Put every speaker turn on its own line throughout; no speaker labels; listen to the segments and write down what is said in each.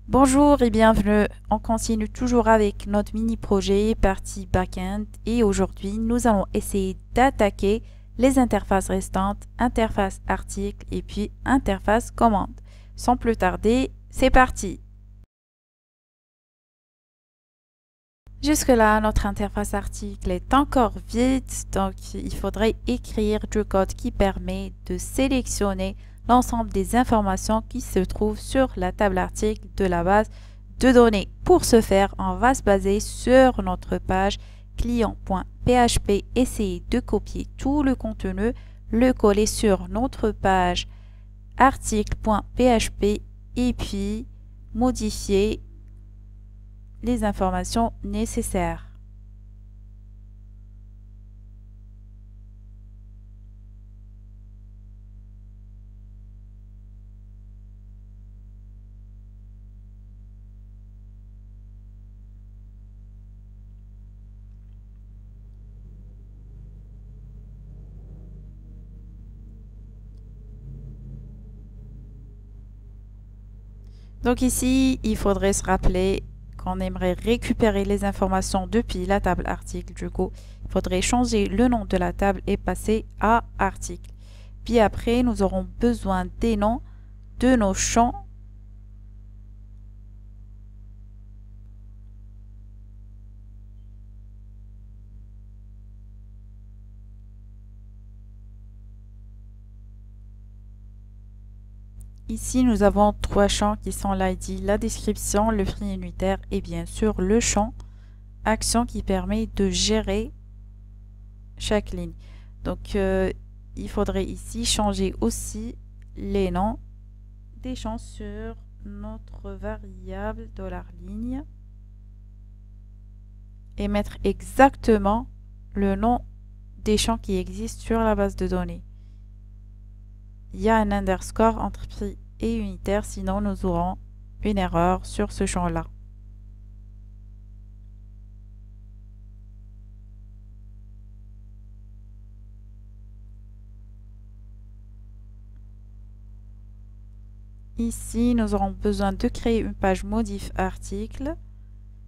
Bonjour et bienvenue. On continue toujours avec notre mini-projet partie backend et aujourd'hui nous allons essayer d'attaquer les interfaces restantes, interface article et puis interface commande. Sans plus tarder, c'est parti. Jusque-là, notre interface article est encore vide, donc il faudrait écrire du code qui permet de sélectionner l'ensemble des informations qui se trouvent sur la table article de la base de données. Pour ce faire, on va se baser sur notre page client.php, essayer de copier tout le contenu, le coller sur notre page article.php et puis modifier les informations nécessaires. Donc ici, il faudrait se rappeler qu'on aimerait récupérer les informations depuis la table article. Du coup, il faudrait changer le nom de la table et passer à article. Puis après, nous aurons besoin des noms de nos champs. Ici, nous avons trois champs qui sont l'ID, la description, le prix unitaire et bien sûr le champ action qui permet de gérer chaque ligne. Donc, il faudrait ici changer aussi les noms des champs sur notre variable $ligne et mettre exactement le nom des champs qui existent sur la base de données. Il y a un underscore entre prix et unitaire, sinon nous aurons une erreur sur ce champ-là. Ici, nous aurons besoin de créer une page modif article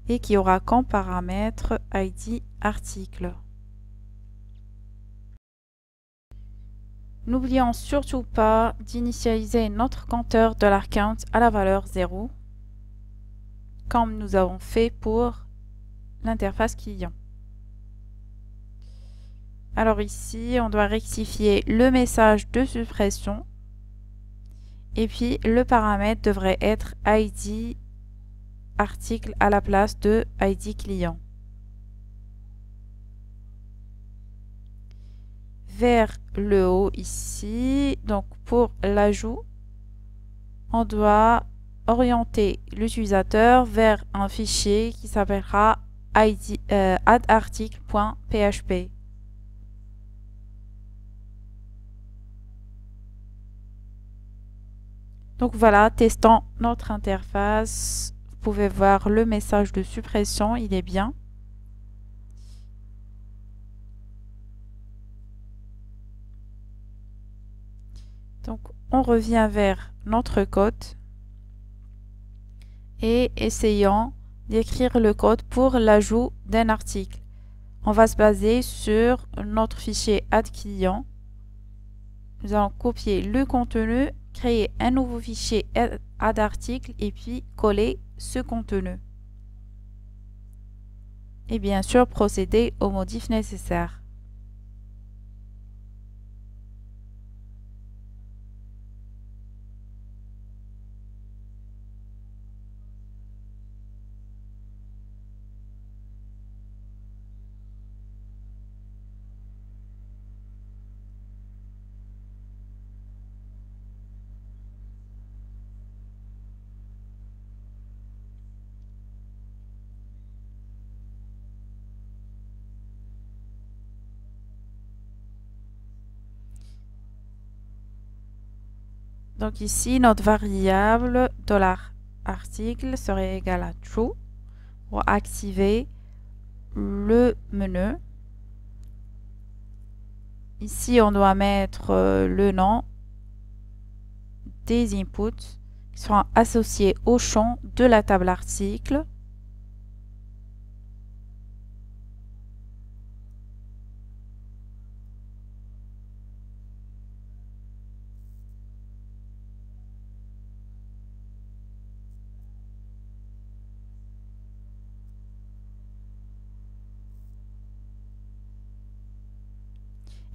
et qui aura comme paramètre ID article. N'oublions surtout pas d'initialiser notre compteur $count à la valeur 0, comme nous avons fait pour l'interface client. Alors ici, on doit rectifier le message de suppression et puis le paramètre devrait être ID article à la place de ID client. Vers le haut ici, donc pour l'ajout, on doit orienter l'utilisateur vers un fichier qui s'appellera addarticle.php. Donc voilà, testons notre interface. Vous pouvez voir le message de suppression, il est bien. Donc on revient vers notre code et essayons d'écrire le code pour l'ajout d'un article. On va se baser sur notre fichier add client. Nous allons copier le contenu, créer un nouveau fichier add article et puis coller ce contenu. Et bien sûr procéder aux modifs nécessaires. Donc ici, notre variable $article serait égal à true pour activer le menu. Ici, on doit mettre le nom des inputs qui seront associés au champ de la table article.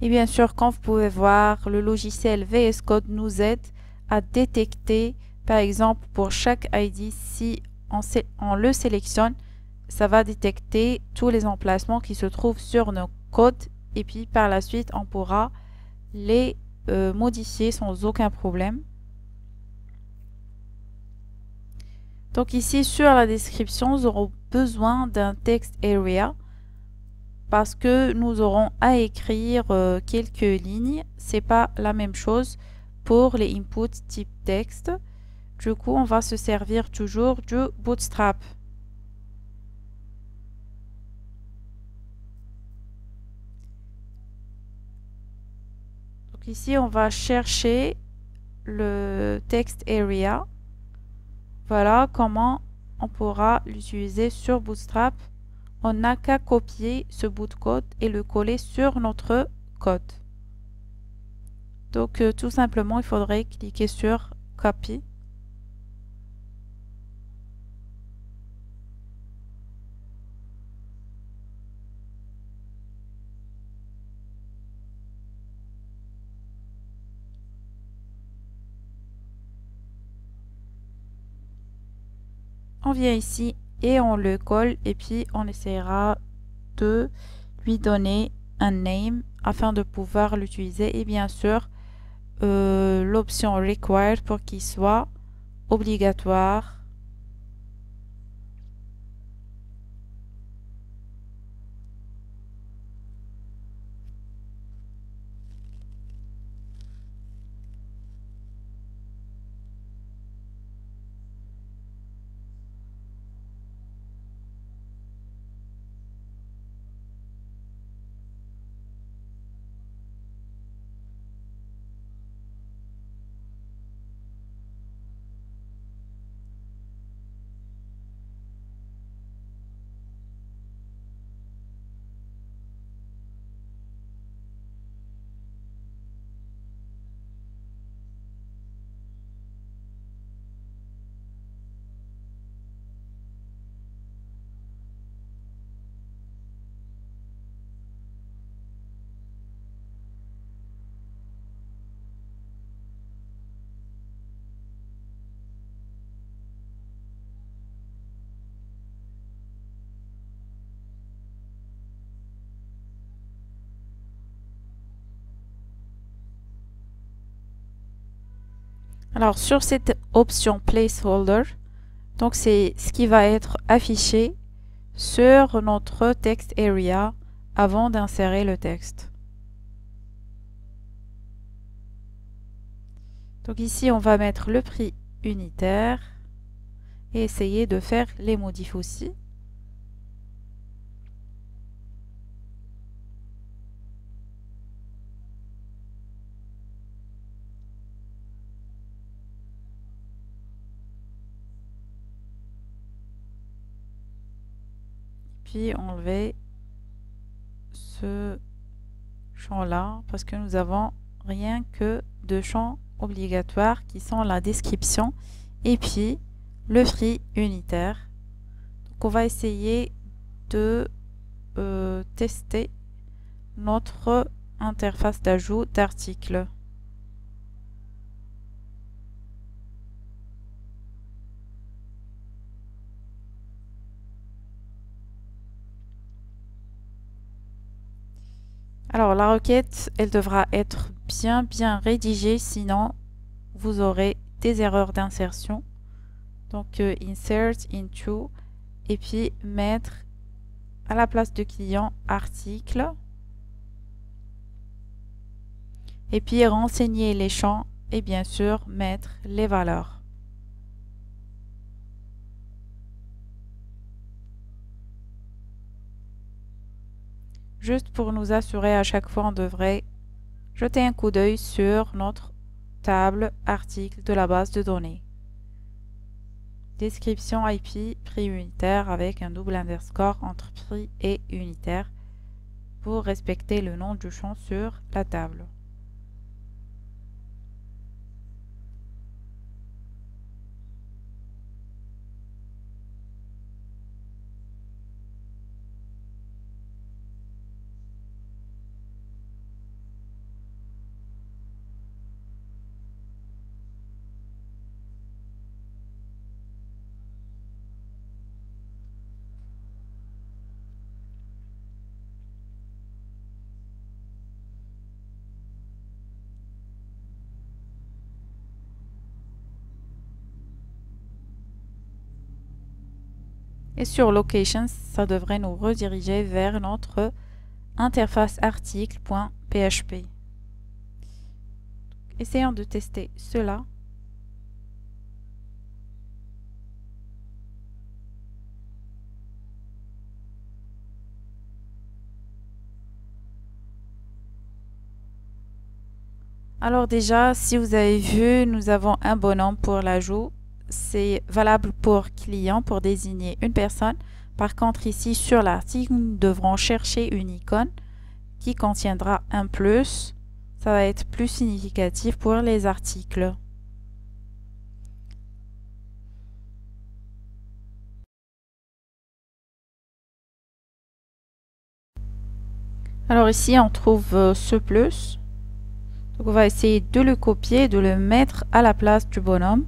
Et bien sûr, comme vous pouvez voir, le logiciel VS Code nous aide à détecter, par exemple, pour chaque ID, si on le sélectionne, ça va détecter tous les emplacements qui se trouvent sur nos codes et puis par la suite, on pourra les modifier sans aucun problème. Donc ici, sur la description, nous aurons besoin d'un text area parce que nous aurons à écrire quelques lignes. C'est pas la même chose pour les inputs type texte. Du coup, on va se servir toujours du Bootstrap. Donc ici, on va chercher le text area. Voilà comment on pourra l'utiliser sur Bootstrap. On n'a qu'à copier ce bout de code et le coller sur notre code. Donc tout simplement, il faudrait cliquer sur Copy. On vient ici et on le colle et puis on essaiera de lui donner un name afin de pouvoir l'utiliser et bien sûr l'option required pour qu'il soit obligatoire. Alors sur cette option placeholder, donc c'est ce qui va être affiché sur notre text area avant d'insérer le texte. Donc ici on va mettre le prix unitaire et essayer de faire les modifs aussi. Puis enlever ce champ-là parce que nous avons rien que deux champs obligatoires qui sont la description et puis le prix unitaire. Donc on va essayer de tester notre interface d'ajout d'articles. Alors la requête, elle devra être bien rédigée, sinon vous aurez des erreurs d'insertion. Donc insert into et puis mettre à la place de client article et puis renseigner les champs et bien sûr mettre les valeurs. Juste pour nous assurer à chaque fois, on devrait jeter un coup d'œil sur notre table article de la base de données. description IP prix unitaire avec un double underscore entre prix et unitaire pour respecter le nom du champ sur la table. Et sur Locations, ça devrait nous rediriger vers notre interface article.php. Essayons de tester cela. Alors déjà, si vous avez vu, nous avons un bonhomme pour l'ajout. C'est valable pour client, pour désigner une personne. Par contre, ici, sur l'article, nous devrons chercher une icône qui contiendra un plus. Ça va être plus significatif pour les articles. Alors ici, on trouve ce plus. Donc on va essayer de le copier et de le mettre à la place du bonhomme.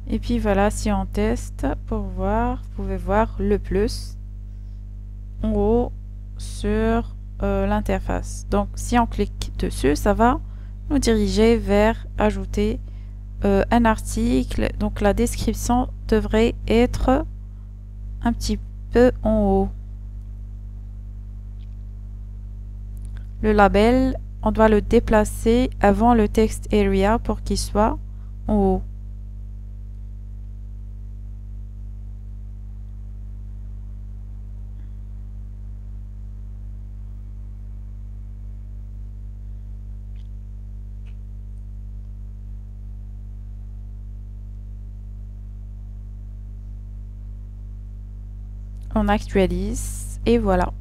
Et puis voilà, si on teste pour voir, vous pouvez voir le plus en haut sur l'interface. Donc si on clique dessus, ça va nous diriger vers ajouter un article. Donc la description devrait être un petit peu en haut. Le label, on doit le déplacer avant le text area pour qu'il soit en haut. On actualise et voilà.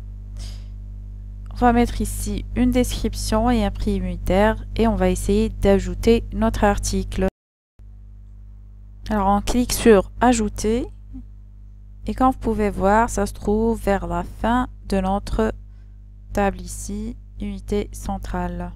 On va mettre ici une description et un prix unitaire et on va essayer d'ajouter notre article. Alors on clique sur ajouter et comme vous pouvez voir, ça se trouve vers la fin de notre table ici, unité centrale.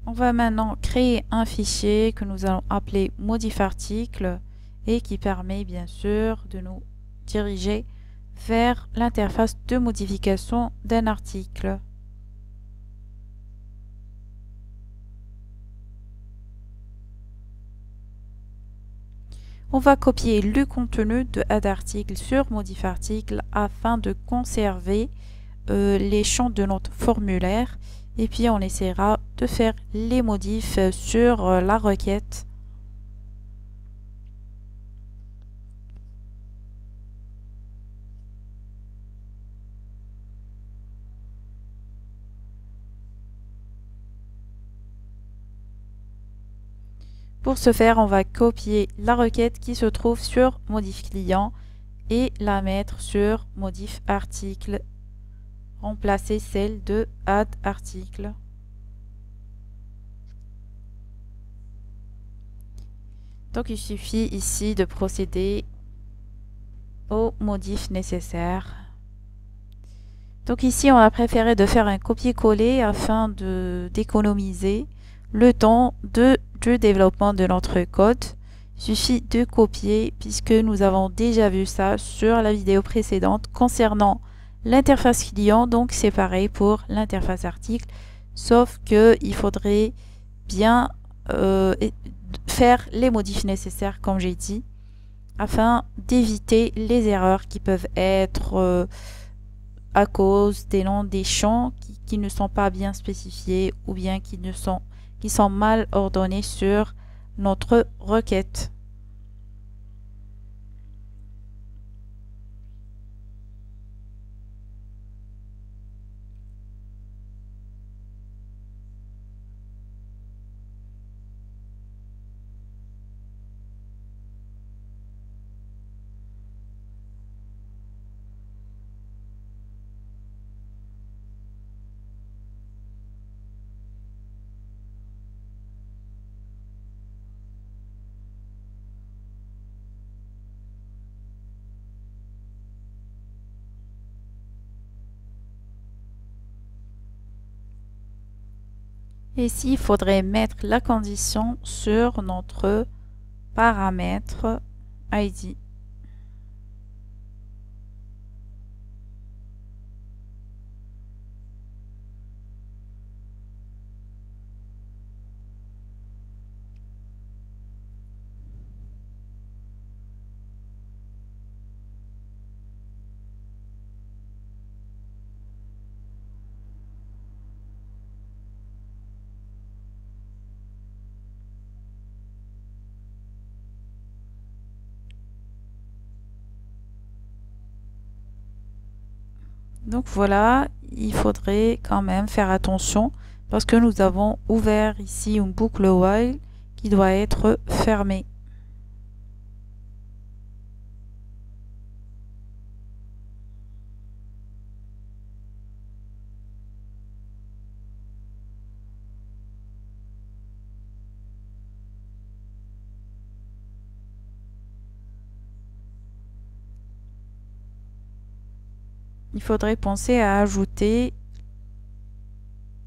On va maintenant créer un fichier que nous allons appeler modif-article et qui permet bien sûr de nous diriger vers l'interface de modification d'un article. On va copier le contenu de add-article sur modif-article afin de conserver les champs de notre formulaire. Et puis on essaiera de faire les modifs sur la requête. Pour ce faire, on va copier la requête qui se trouve sur modif client et la mettre sur modif article. Remplacer celle de add article. Donc il suffit ici de procéder aux modifs nécessaires. Donc ici, on a préféré de faire un copier-coller afin d'économiser le temps du développement de notre code. Il suffit de copier puisque nous avons déjà vu ça sur la vidéo précédente concernant l'interface client. Donc c'est pareil pour l'interface article, sauf que il faudrait bien faire les modifs nécessaires comme j'ai dit afin d'éviter les erreurs qui peuvent être à cause des noms des champs qui ne sont pas bien spécifiés ou bien qui sont mal ordonnés sur notre requête. Et ici, il faudrait mettre la condition sur notre paramètre ID. Donc voilà, il faudrait quand même faire attention parce que nous avons ouvert ici une boucle while qui doit être fermée. Il faudrait penser à ajouter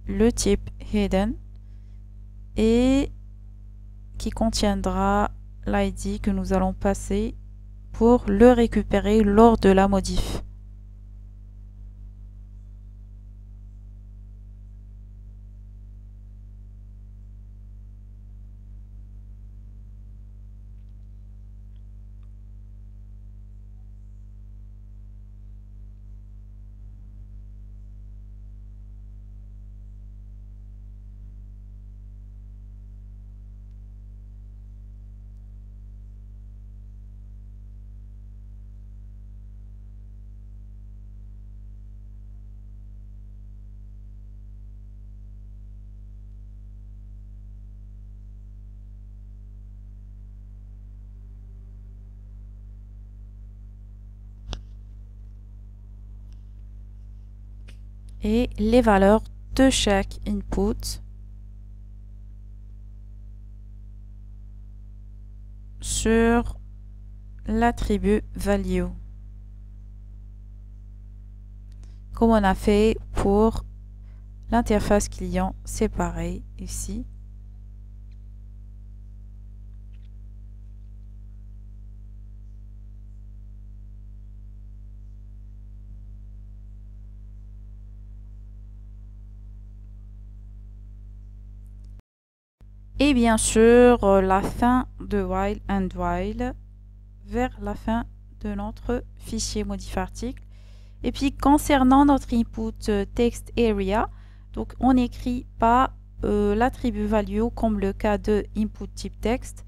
le type hidden et qui contiendra l'ID que nous allons passer pour le récupérer lors de la modif. Et les valeurs de chaque input sur l'attribut value, comme on a fait pour l'interface client. C'est pareil ici. Et bien sûr, la fin de while and while vers la fin de notre fichier modif article. Et puis concernant notre input text area, donc on n'écrit pas l'attribut value comme le cas de input type text.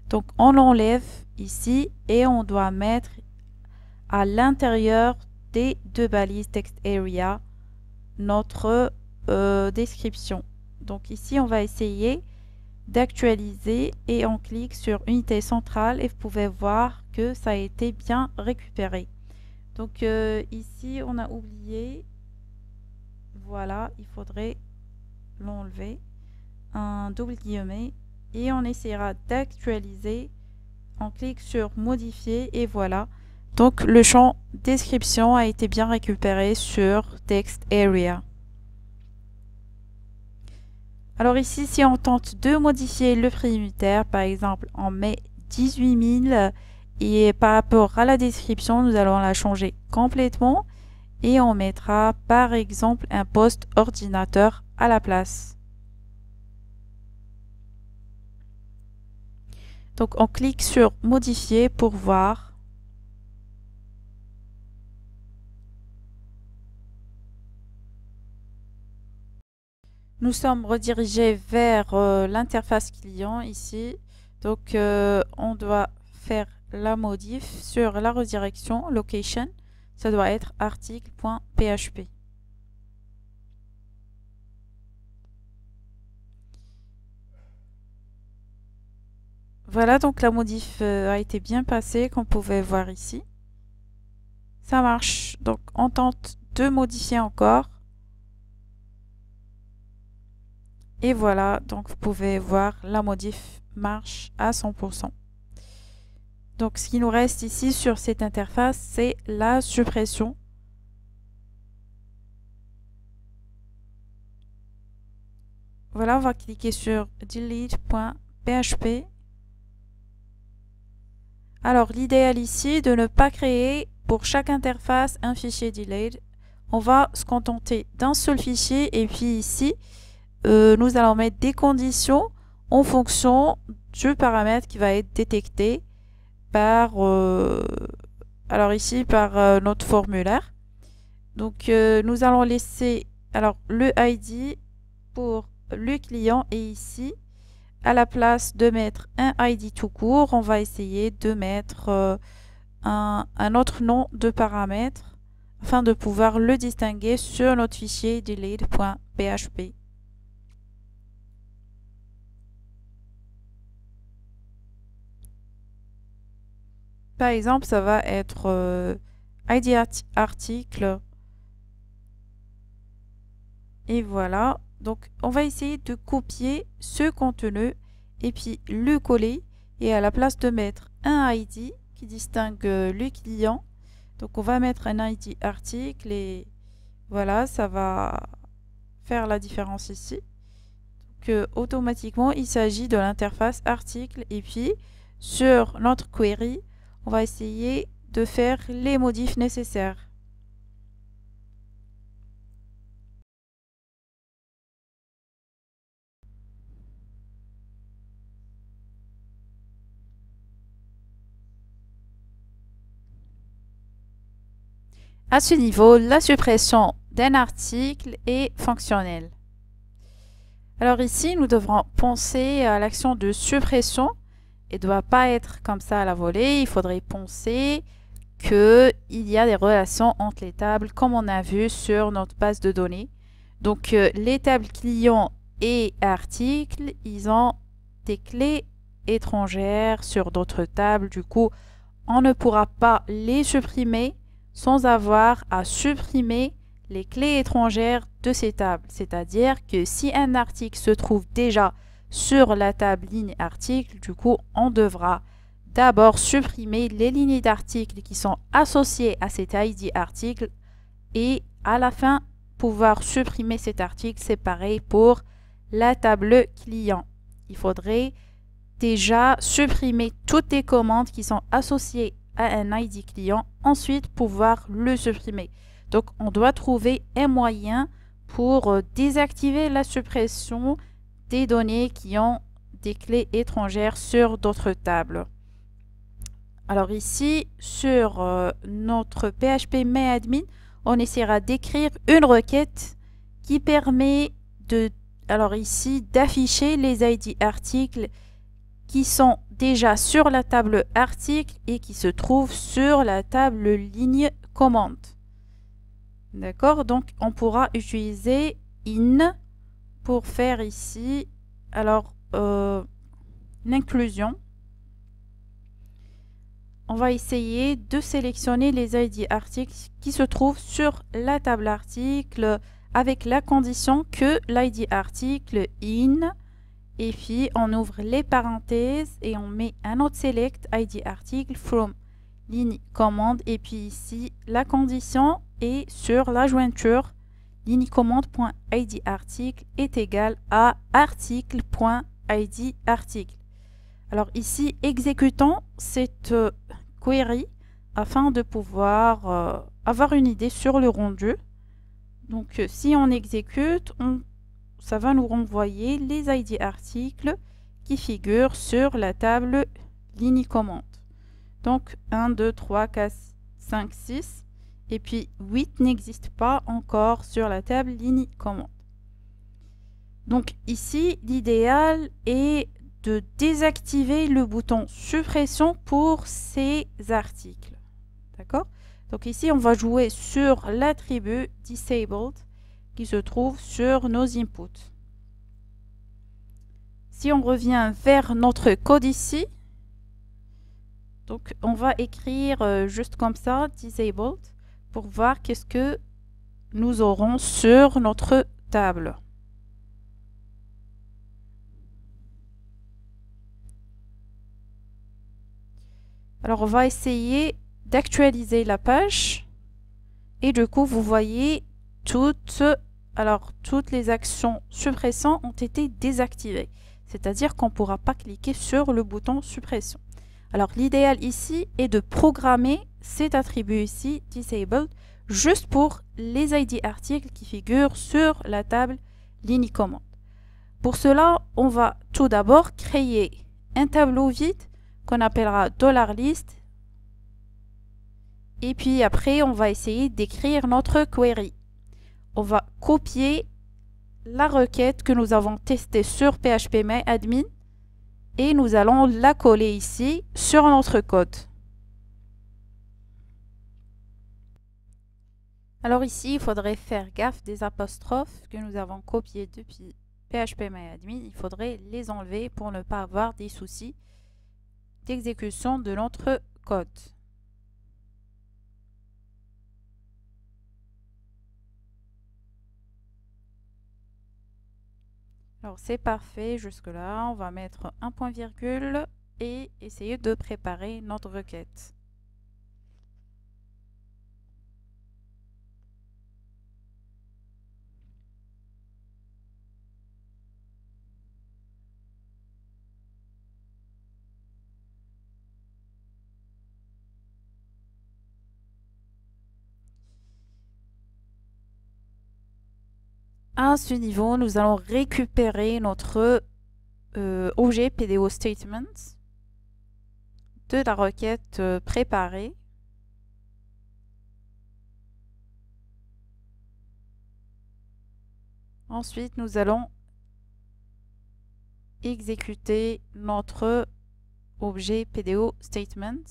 Donc on l'enlève ici et on doit mettre à l'intérieur des deux balises text area notre description. Donc ici on va essayer d'actualiser et on clique sur unité centrale et vous pouvez voir que ça a été bien récupéré. Donc ici on a oublié, voilà, il faudrait l'enlever, un double guillemet et on essaiera d'actualiser. On clique sur modifier et voilà, Donc le champ description a été bien récupéré sur text area. Alors ici, si on tente de modifier le prix unitaire, par exemple, on met 18 000 et par rapport à la description, nous allons la changer complètement et on mettra par exemple un poste ordinateur à la place. Donc on clique sur modifier pour voir. Nous sommes redirigés vers l'interface client ici. Donc on doit faire la modif sur la redirection location. Ça doit être article.php. Voilà, donc la modif a été bien passée, comme vous pouvez voir ici. Ça marche. Donc on tente de modifier encore. Et voilà, donc vous pouvez voir la modif marche à 100%. Donc ce qui nous reste ici sur cette interface, c'est la suppression. Voilà, on va cliquer sur delete.php. Alors l'idéal ici, de ne pas créer pour chaque interface un fichier delete. On va se contenter d'un seul fichier et puis ici, nous allons mettre des conditions en fonction du paramètre qui va être détecté par alors ici par notre formulaire. Donc nous allons laisser alors le ID pour le client et ici à la place de mettre un ID tout court, on va essayer de mettre un autre nom de paramètre afin de pouvoir le distinguer sur notre fichier delete.php. Par exemple, ça va être ID article. Et voilà. Donc, on va essayer de copier ce contenu et puis le coller. Et à la place de mettre un ID qui distingue le client, donc on va mettre un ID article et voilà, ça va faire la différence ici. Donc, automatiquement, il s'agit de l'interface article. Et puis, sur notre query, on va essayer de faire les modifs nécessaires. À ce niveau, la suppression d'un article est fonctionnelle. Alors ici, nous devrons penser à l'action de suppression. Elle ne doit pas être comme ça à la volée. Il faudrait penser qu'il y a des relations entre les tables, comme on a vu sur notre base de données. Donc, les tables clients et articles, ils ont des clés étrangères sur d'autres tables. Du coup, on ne pourra pas les supprimer sans avoir à supprimer les clés étrangères de ces tables. C'est-à-dire que si un article se trouve déjà sur la table ligne article, du coup, on devra d'abord supprimer les lignes d'articles qui sont associées à cet ID article et à la fin, pouvoir supprimer cet article. C'est pareil pour la table client. Il faudrait déjà supprimer toutes les commandes qui sont associées à un ID client, ensuite pouvoir le supprimer. Donc, on doit trouver un moyen pour désactiver la suppression des données qui ont des clés étrangères sur d'autres tables. Alors ici, sur notre PHP MyAdmin, on essaiera d'écrire une requête qui permet alors ici, d'afficher les ID articles qui sont déjà sur la table article et qui se trouvent sur la table ligne commande. D'accord? Donc, on pourra utiliser in pour faire ici, alors, l'inclusion. On va essayer de sélectionner les ID articles qui se trouvent sur la table article avec la condition que l'ID article in, et puis on ouvre les parenthèses et on met un autre select ID article from ligne commande, et puis ici la condition est sur la jointure ligne commande.id article est égal à article.id article. Alors ici, exécutons cette query afin de pouvoir avoir une idée sur le rendu. Donc si on exécute, ça va nous renvoyer les ID articles qui figurent sur la table ligne commande. Donc 1, 2, 3, 4, 5, 6. Et puis 8 n'existe pas encore sur la table ligne commande. Donc ici, l'idéal est de désactiver le bouton suppression pour ces articles. D'accord? Donc ici, on va jouer sur l'attribut disabled qui se trouve sur nos inputs. Si on revient vers notre code ici, donc on va écrire juste comme ça, disabled, pour voir qu'est-ce que nous aurons sur notre table. Alors on va essayer d'actualiser la page et du coup vous voyez toutes les actions suppression ont été désactivées, c'est-à-dire qu'on ne pourra pas cliquer sur le bouton suppression. Alors l'idéal ici est de programmer cet attribut ici, disabled, juste pour les ID articles qui figurent sur la table ligne commande. Pour cela, on va tout d'abord créer un tableau vide qu'on appellera $list. Et puis après, on va essayer d'écrire notre query. On va copier la requête que nous avons testée sur phpMyAdmin et nous allons la coller ici sur notre code. Alors ici, il faudrait faire gaffe des apostrophes que nous avons copiées depuis phpMyAdmin. Il faudrait les enlever pour ne pas avoir des soucis d'exécution de notre code. Alors c'est parfait jusque là, on va mettre un point virgule et essayer de préparer notre requête. À ce niveau, nous allons récupérer notre objet PDO statement de la requête préparée. Ensuite, nous allons exécuter notre objet PDO statement.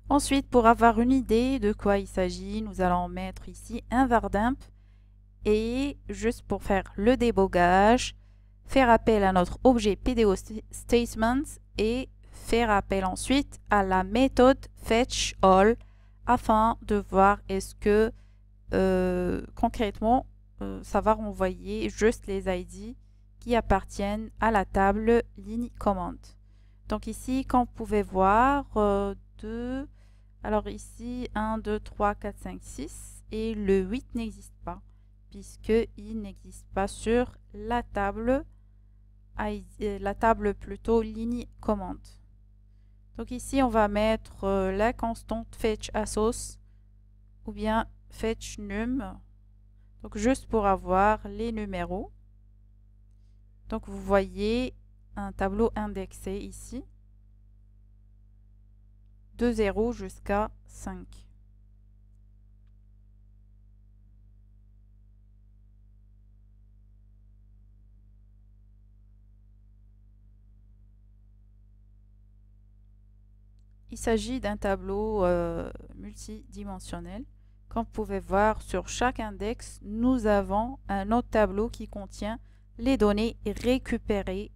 Ensuite, pour avoir une idée de quoi il s'agit, nous allons mettre ici un var_dump et juste pour faire le débogage, faire appel à notre objet PDO statement et faire appel ensuite à la méthode fetchAll afin de voir est-ce que concrètement ça va renvoyer juste les ID qui appartiennent à la table ligne commande. Donc ici, comme vous pouvez voir, alors ici 1, 2, 3, 4, 5, 6 et le 8 n'existe pas puisqu'il n'existe pas sur la table plutôt ligne commande. Donc ici on va mettre la constante fetchAssoc ou bien fetchNum, donc juste pour avoir les numéros. Donc vous voyez un tableau indexé ici de 0 jusqu'à 5. Il s'agit d'un tableau multidimensionnel. Comme vous pouvez voir, sur chaque index, nous avons un autre tableau qui contient les données récupérées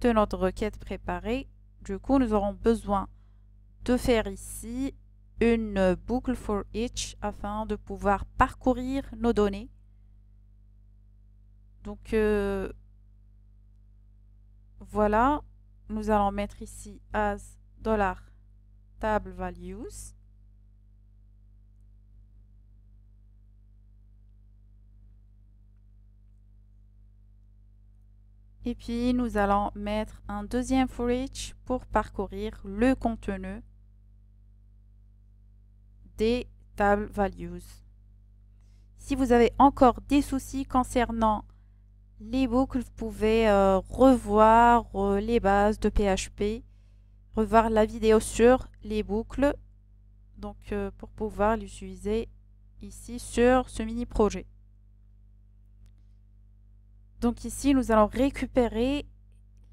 de notre requête préparée. Du coup, nous aurons besoin de faire ici une boucle for each afin de pouvoir parcourir nos données. Donc, voilà, nous allons mettre ici as $table values. Et puis, nous allons mettre un deuxième for each pour parcourir le contenu des table values. Si vous avez encore des soucis concernant les boucles, vous pouvez revoir les bases de PHP, revoir la vidéo sur les boucles, donc pour pouvoir l'utiliser ici sur ce mini projet. Donc ici, nous allons récupérer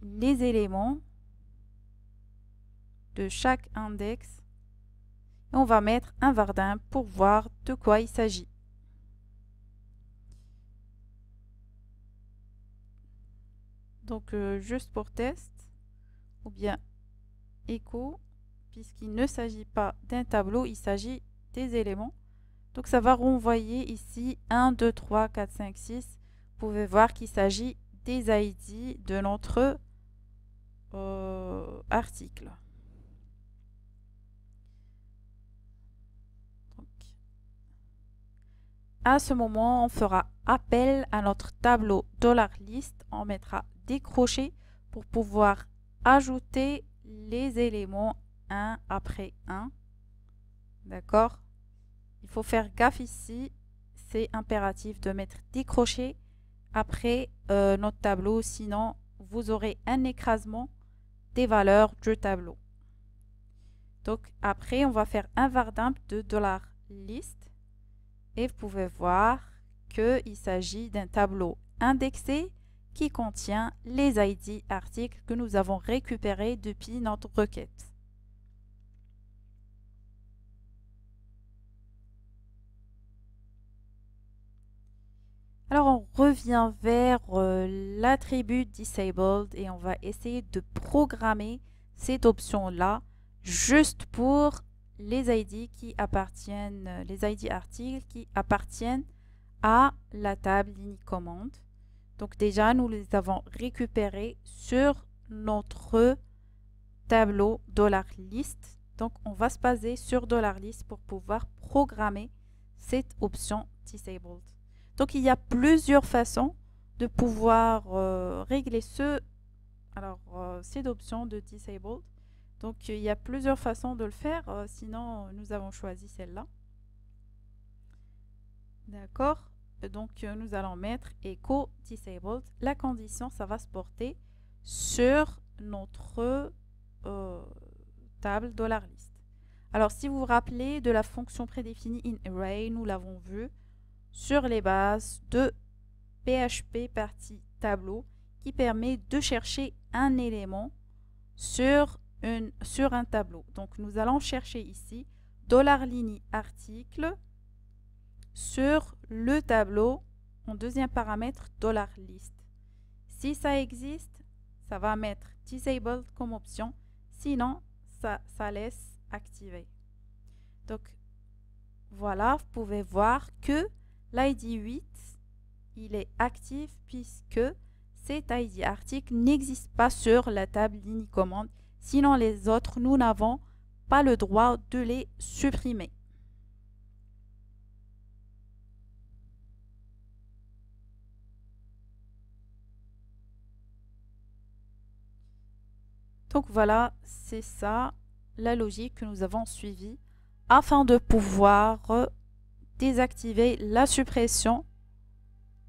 les éléments de chaque index et on va mettre un vardim pour voir de quoi il s'agit. Donc juste pour test, ou bien écho, puisqu'il ne s'agit pas d'un tableau, il s'agit des éléments. Donc ça va renvoyer ici 1, 2, 3, 4, 5, 6. Vous pouvez voir qu'il s'agit des ID de notre article. Donc, à ce moment, on fera appel à notre tableau $list. On mettra des crochets pour pouvoir ajouter les éléments un après un. D'accord? Il faut faire gaffe ici. C'est impératif de mettre des crochets après notre tableau, sinon vous aurez un écrasement des valeurs du tableau. Donc après, on va faire un vardim de $list et vous pouvez voir qu'il s'agit d'un tableau indexé qui contient les ID articles que nous avons récupérés depuis notre requête. Alors on revient vers l'attribut disabled et on va essayer de programmer cette option-là juste pour les ID qui appartiennent, les ID articles qui appartiennent à la table ligne commande. Donc déjà, nous les avons récupérés sur notre tableau $list. Donc on va se baser sur $list pour pouvoir programmer cette option disabled. Donc il y a plusieurs façons de pouvoir régler cette option de disabled. Donc il y a plusieurs façons de le faire, sinon nous avons choisi celle-là. D'accord? Donc nous allons mettre echo disabled. La condition, ça va se porter sur notre table $list. Alors si vous vous rappelez de la fonction prédéfinie inArray, nous l'avons vu sur les bases de PHP partie tableau qui permet de chercher un élément sur un tableau. Donc nous allons chercher ici $ligne article sur le tableau en deuxième paramètre $list. Si ça existe, ça va mettre disabled comme option, sinon ça laisse activer. Donc voilà, vous pouvez voir que l'ID 8 il est actif puisque cet ID article n'existe pas sur la table ligne commande, sinon les autres nous n'avons pas le droit de les supprimer. Donc voilà, c'est ça la logique que nous avons suivie afin de pouvoir désactiver la suppression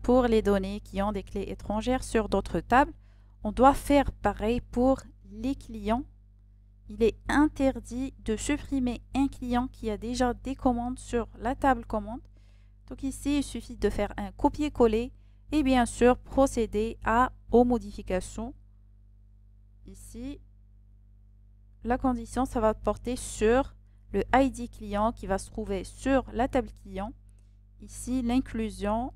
pour les données qui ont des clés étrangères sur d'autres tables. On doit faire pareil pour les clients. Il est interdit de supprimer un client qui a déjà des commandes sur la table commande. Donc ici, il suffit de faire un copier-coller et bien sûr procéder aux modifications. Ici, la condition, ça va porter sur le ID client qui va se trouver sur la table client. Ici, l'inclusion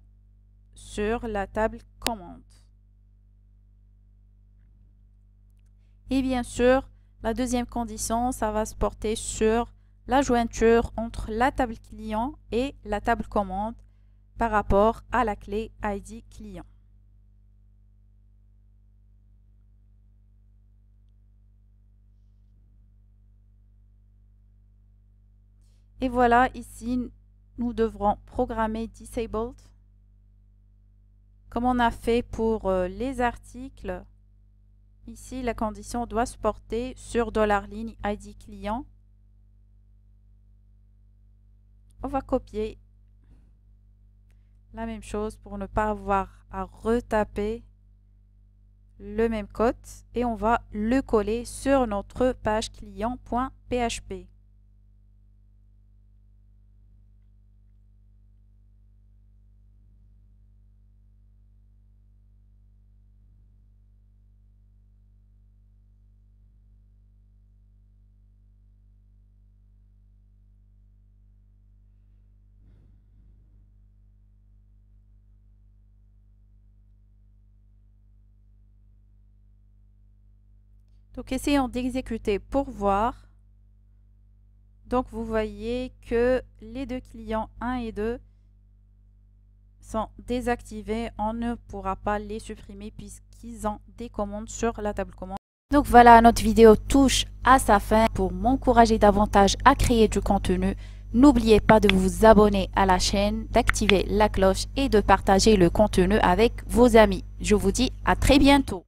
sur la table commande. Et bien sûr, la deuxième condition, ça va se porter sur la jointure entre la table client et la table commande par rapport à la clé ID client. Et voilà, ici, nous devrons programmer Disabled. Comme on a fait pour les articles, ici, la condition doit se porter sur $ligne ID client. On va copier la même chose pour ne pas avoir à retaper le même code et on va le coller sur notre page client.php. Donc, essayons d'exécuter pour voir. Donc, vous voyez que les deux clients 1 et 2 sont désactivés. On ne pourra pas les supprimer puisqu'ils ont des commandes sur la table commande. Donc, voilà, notre vidéo touche à sa fin. Pour m'encourager davantage à créer du contenu, n'oubliez pas de vous abonner à la chaîne, d'activer la cloche et de partager le contenu avec vos amis. Je vous dis à très bientôt.